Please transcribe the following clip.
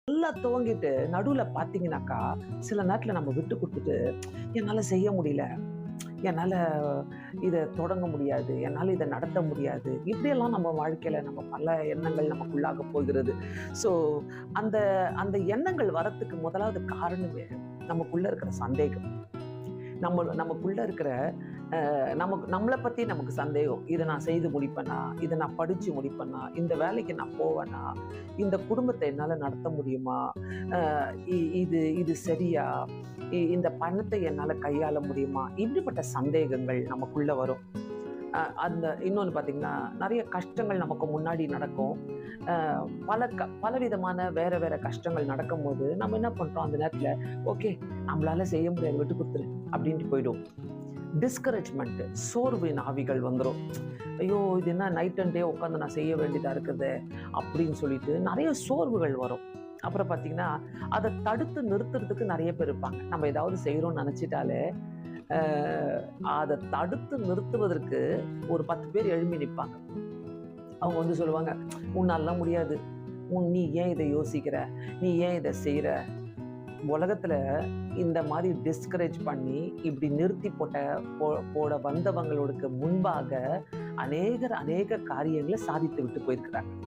நல்லா துவங்கிட்டு நடுவுல பாத்தீங்கன்னாக்கா, சில நேரத்துல நம்ம விட்டு குடுத்துட்டு, என்னால செய்ய முடியல. என்னால இத தொடங்க முடியாது. என்னால இத நடத்த முடியாது. இப்படியெல்லாம் நம்ம வாழ்க்கையில நம்ம பல எண்ணங்கள் நமக்குள்ளாக போகிறது. ஸோ அந்த அந்த எண்ணங்கள் வரத்துக்கு முதலாவது காரணமே நமக்குள்ள இருக்கிற சந்தேகம். நமக்குள்ள இருக்கிற நமக்கு நம்மள பத்தி நமக்கு சந்தேகம். இத நான் செய்து முடிப்பேனா? இத நான் படிச்சு முடிப்பேனா? இந்த வேலைக்கு நான் போவேனா? இந்த குடும்பத்த என்னால நடத்த முடியுமா? அ இது இது சரியா? இந்த பணத்தை என்னால கையாள முடியுமா? இப்படிப்பட்ட சந்தேகங்கள் நமக்குள்ள வரும். அந்த இன்னொன்னு பார்த்தீங்கன்னா, நெறைய கஷ்டங்கள் நமக்கு முன்னாடி நடக்கும். அ பலவிதமான வேற வேற கஷ்டங்கள் நடக்கும்போது, நம்ம என்ன பண்றோம் அந்த நேரத்துல, "ஓகே, நம்மளால செய்ய முடியாது. விட்டு குடுத்துரு" அப்படின்ட்டு போயிடுவோம். டிஸ்கரேஜ்மெண்ட், சோர்வின் ஆவிகள் வந்துரும். ஐயோ! இது என்ன நைட் அண்ட் டே உட்காந்து நான் செய்ய வேண்டியதா இருக்குதே! அப்படின்னு சொல்லிட்டு நெறைய சோர்வுகள் வரும். அப்புறம் பார்த்தீங்கன்னா, அத தடுத்து நிறுத்துறதுக்கு நெறைய பேர் இருப்பாங்க. நம்ம ஏதாவது செய்றோம்னு நெனச்சிட்டாலே, அ அத தடுத்து நிறுத்துவதற்கு ஒரு 10 பேர் எழும்பி நிப்பாங்க. அவங்க வந்து சொல்லுவாங்க, "உன்னாலலாம் முடியாது. நீ ஏன் இத யோசிக்கிற? நீ ஏன் இத செய்ற?" உலகத்துல இந்த மாதிரி டிஸ்கரேஜ் பண்ணி இப்படி நிறுத்தி போட வந்தவங்களுக்கு முன்பாக அநேக காரியங்களை சாதித்து விட்டு போயிருக்கிறாங்க.